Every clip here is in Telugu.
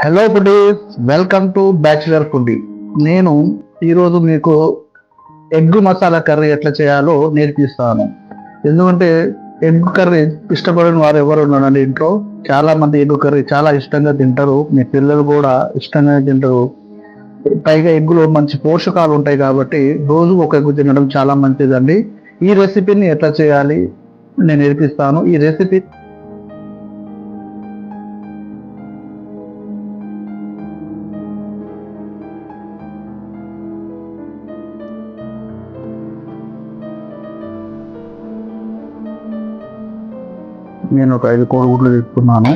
Hello foodie, welcome to bachelor foodie. నేను ఈరోజు మీకు ఎగ్ మసాలా కర్రీ ఎట్లా చేయాలో నేర్పిస్తాను. ఎందుకంటే ఎగ్ కర్రీ ఇష్టపడిన వారు ఎవరు ఉన్నారండి ఇంట్లో. చాలా మంది ఎగ్ కర్రీ చాలా ఇష్టంగా తింటారు. మీ పిల్లలు కూడా ఇష్టంగా తింటారు. పైగా ఎగ్గులో మంచి పోషకాలు ఉంటాయి కాబట్టి రోజు ఒక ఎగ్గు తినడం చాలా మంచిదండి. ఈ రెసిపీని ఎట్లా చేయాలి నేను నేర్పిస్తాను. ఈ రెసిపీ నేను ఒక 5 కోడిగుడ్లు తీసుకున్నాను.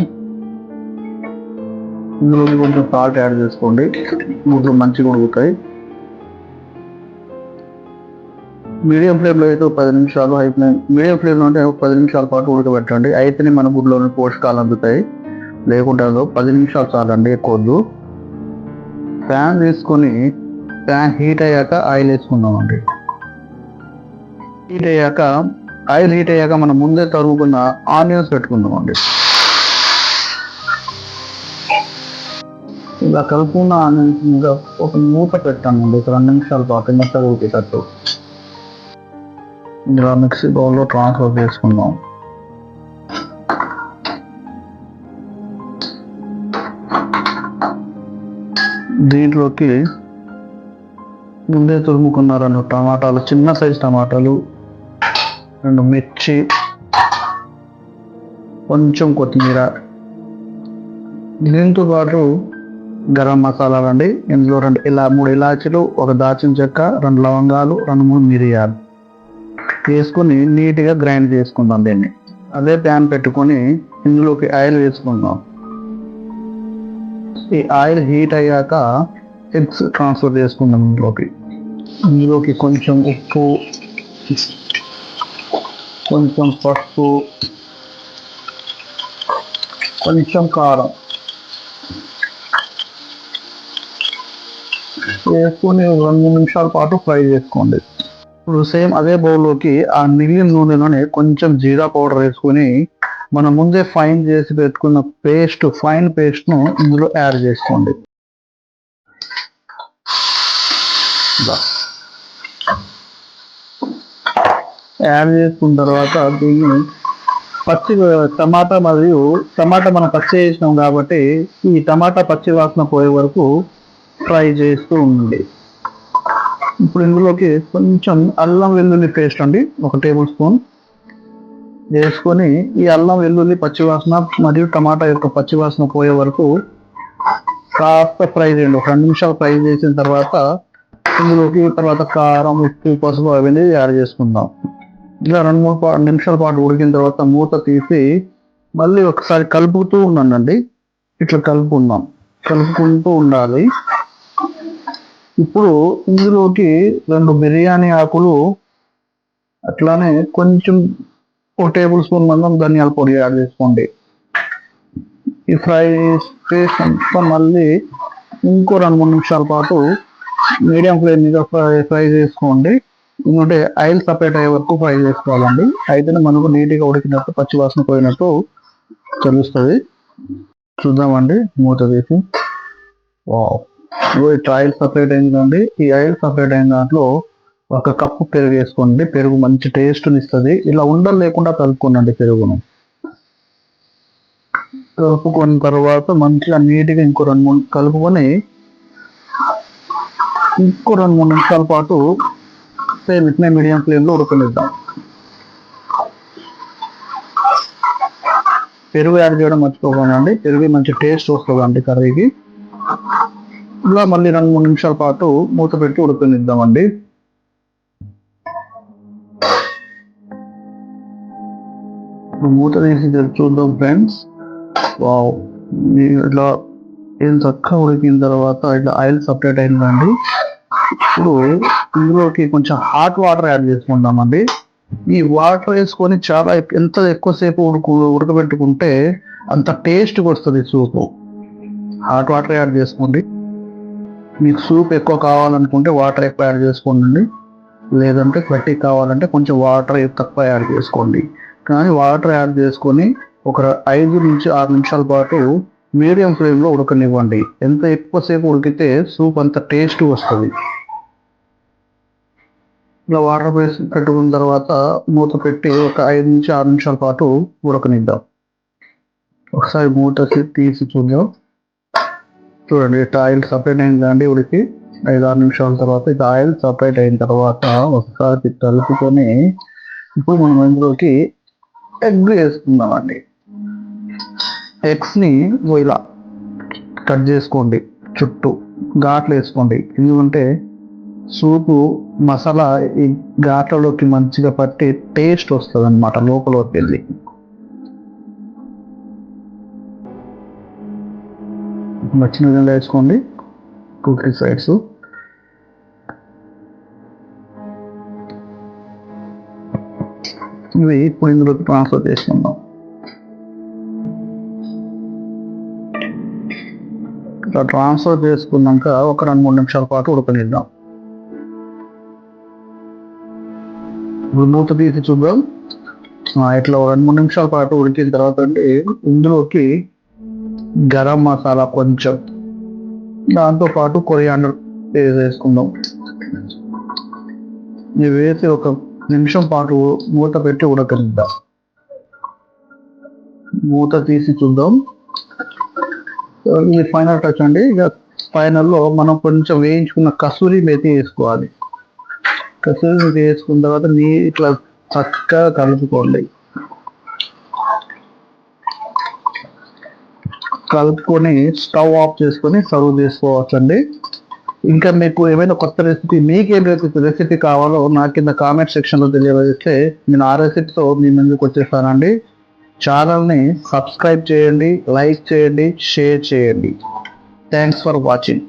ఇందులో కొంచెం సాల్ట్ యాడ్ చేసుకోండి. గుడ్లు మంచిగా ఉడుకుతాయి. మీడియం ఫ్లేమ్లో అయితే 10 నిమిషాలు, మీడియం ఫ్లేమ్లో అంటే 10 నిమిషాల పాటు ఉడకబెట్టండి. అయితేనే మన గుడ్లోని పోషకాలు అందుతాయి. లేకుంటే 10 నిమిషాలు చాలండి, ఎక్కువద్దు. ప్యాన్ తీసుకొని ప్యాన్ హీట్ అయ్యాక ఆయిల్ వేసుకుందామండి. ఆయిల్ హీట్ అయ్యాక మనం ముందే తరుగుకున్న ఆనియన్స్ పెట్టుకుందామండి. ఇలా కలుపుకున్న ఆనియన్స్ మీద ఒక మూత పెట్టానండి. 2 నిమిషాల పాటు మెత్తగా ఉడికేటట్టు. ఇలా మిక్సీ బౌల్లో ట్రాన్స్ఫర్ చేసుకుందాం. దీంట్లోకి ముందే తురుముకున్న 2 టమాటాలు, చిన్న సైజు టమాటాలు, 2 మిర్చి, కొంచెం కొత్తిమీర, దీంతో పాటు గరం మసాలాలు అండి. ఇందులో 3 ఇలాచీలు, 1 దాల్చిన చెక్క, 2 లవంగాలు, 2-3 మిరియాలు వేసుకొని నీట్గా గ్రైండ్ చేసుకుందాం దీన్ని. అదే ప్యాన్ పెట్టుకొని ఇందులోకి ఆయిల్ వేసుకుందాం. ఈ ఆయిల్ హీట్ అయ్యాక ఎగ్స్ ట్రాన్స్ఫర్ చేసుకుందాం. ఇందులోకి కొంచెం ఉప్పు, కొంచెం పసుపు, కొంచెం కారం వేసుకొని 2-3 నిమిషాల పాటు ఫ్రై చేసుకోండి. ఇప్పుడు సేమ్ అదే బౌల్లోకి ఆ మిగిలిన నూనెలోనే కొంచెం జీరా పౌడర్ వేసుకొని మనం ముందే ఫైన్ చేసి పెట్టుకున్న ఫైన్ పేస్ట్ను ఇందులో యాడ్ చేసుకోండి. యాడ్ చేసుకున్న తర్వాత దీన్ని టమాటా మనం పచ్చి వేసినాం కాబట్టి ఈ టమాటా పచ్చి వాసన పోయే వరకు ఫ్రై చేస్తూ ఉండండి. ఇప్పుడు ఇందులోకి కొంచెం అల్లం వెల్లుల్లి పేస్ట్ అండి, 1 టేబుల్ స్పూన్ వేసుకొని ఈ అల్లం వెల్లుల్లి పచ్చివాసన మరియు టమాటా యొక్క పచ్చివాసన పోయే వరకు కాస్త ఫ్రై చేయండి. 2 నిమిషాలు ఫ్రై చేసిన తర్వాత ఇందులోకి కారం, ఉప్పు, పసుపు అవన్నీ యాడ్ చేసుకుందాం. ఇలా 2-3 నిమిషాల పాటు ఉడికిన తర్వాత మూత తీసి మళ్ళీ ఒకసారి కలుపుతూ ఉన్నానండి. ఇట్లా కలుపుకుంటూ ఉండాలి. ఇప్పుడు ఇందులోకి 2 బిర్యానీ ఆకులు, అట్లానే కొంచెం 1 టేబుల్ స్పూన్ మందం ధనియాల పొడి యాడ్ చేసుకోండి. ఈ ఫ్రై చేసి మళ్ళీ ఇంకో 2-3 నిమిషాల పాటు మీడియం ఫ్లేమ్ మీద ఫ్రై చేసుకోండి. ఎందుకంటే ఆయిల్ సపరేట్ అయ్యే వరకు ఫ్రై చేసుకోవాలండి. అయితేనే మనకు నీట్గా ఉడికినట్టు, పచ్చివాసన పోయినట్టు తెలుస్తుంది. చూద్దామండి మూత తీసి. ఆయిల్ సపరేట్ అయిందండి. ఈ ఆయిల్ సపరేట్ అయిన దాంట్లో 1 కప్పు పెరుగు వేసుకోండి. పెరుగు మంచి టేస్ట్ని ఇస్తుంది. ఇలా ఉండలు లేకుండా కలుపుకోనండి. పెరుగును కలుపుకున్న తర్వాత మంచిగా నీట్గా ఇంకో 2-3 కలుపుకొని ఇంకో 2-3 నిమిషాల పాటు సేమ్ ఇట్నే మీడియం ఫ్లేమ్లో ఉడకనిద్దాం. పెరుగు యాడ్ చేయడం మర్చిపోకండి. పెరుగు మంచి టేస్ట్ వస్తుందండి కర్రీకి. ఇలా మళ్ళీ 2-3 నిమిషాల పాటు మూత పెట్టి ఉడకనిద్దామండి. మూత తీసి చూద్దాం ఫ్రెండ్స్. ఇట్లా ఏం చక్కగా ఉడికిన తర్వాత ఇట్లా ఆయిల్ సపరేట్ అయిందండి. ఇప్పుడు ఇందులోకి కొంచెం హాట్ వాటర్ యాడ్ చేసుకుందామండి. ఈ వాటర్ వేసుకొని ఎంత ఎక్కువసేపు ఉడకబెట్టుకుంటే అంత టేస్ట్గా వస్తుంది సూపు. హాట్ వాటర్ యాడ్ చేసుకోండి. మీకు సూప్ ఎక్కువ కావాలనుకుంటే వాటర్ ఎక్కువ యాడ్ చేసుకోండి. లేదంటే గట్టి కావాలంటే కొంచెం వాటర్ తక్కువ యాడ్ చేసుకోండి. కానీ వాటర్ యాడ్ చేసుకొని ఒక 5 నుంచి 6 నిమిషాల పాటు మీడియం ఫ్లేమ్లో ఉడకనివ్వండి. ఎంత ఎక్కువసేపు ఉడికితే సూప్ అంత టేస్ట్ వస్తుంది. ఇలా వాటర్ వేసి పెట్టుకున్న తర్వాత మూత పెట్టి ఒక 5 నుంచి 6 నిమిషాల పాటు ఉడకనిద్దాం. ఒకసారి మూత తీసి చూద్దాం. చూడండి, ఆయిల్ సపరేట్ అయిందండి. ఉడికి 5-6 నిమిషాల తర్వాత ఇది ఆయిల్ సపరేట్ అయిన తర్వాత ఒకసారి కలుపుకొని ఇప్పుడు మనం ఇందులోకి ఎగ్ వేసుకుందామండి. ఎగ్స్ని ఇలా కట్ చేసుకోండి, చుట్టూ ఘాట్లు వేసుకోండి. ఎందుకంటే సూపు మసాలా ఈ ఘాట్లలోకి మంచిగా పట్టి టేస్ట్ వస్తుంది అన్నమాట లోపలికి వెళ్ళి. నచ్చిన విధంగా వేసుకోండి 2-3 సైడ్స్. ఇవి ఇప్పుడు ఇందులోకి ట్రాన్స్ఫర్ చేసుకుందాం. ఇట్లా ట్రాన్స్ఫర్ చేసుకున్నాక ఒక 2-3 నిమిషాల పాటు ఉడకనిద్దాం. ఇప్పుడు మూత తీసి చూద్దాం. ఇట్లా 2-3 నిమిషాల పాటు ఉడికిన తర్వాత అంటే ఇందులోకి గరం మసాలా కొంచెం, దాంతోపాటు కొరియాండర్ వేసుకుందాం. ఇవి వేసి ఒక నిమిషం పాటు మూత పెట్టి ఉడకనిద్దాం. మూత తీసి చూద్దాం. ఇది ఫైనల్ టచ్ అండి. ఇక ఫైనల్లో మనం కొంచెం వేయించుకున్న కసూరి మేతి వేసుకోవాలి. కసూరి మేతి వేసుకున్న తర్వాత ఇట్లా చక్కగా కలుపుకోండి. కలుపుకొని స్టవ్ ఆఫ్ చేసుకొని సర్వ్ చేసుకోవచ్చండి. ఇంకా మీకు ఏమైనా కొత్త రెసిపీ, మీకేం రెసిపీ కావాలో నా కింద కామెంట్ సెక్షన్లో తెలియజేస్తే నేను ఆ రెసిపీతో మీ ముందుకు వచ్చేస్తానండి. ఛానల్ని సబ్స్క్రైబ్ చేయండి, లైక్ చేయండి, షేర్ చేయండి. Thanks for watching.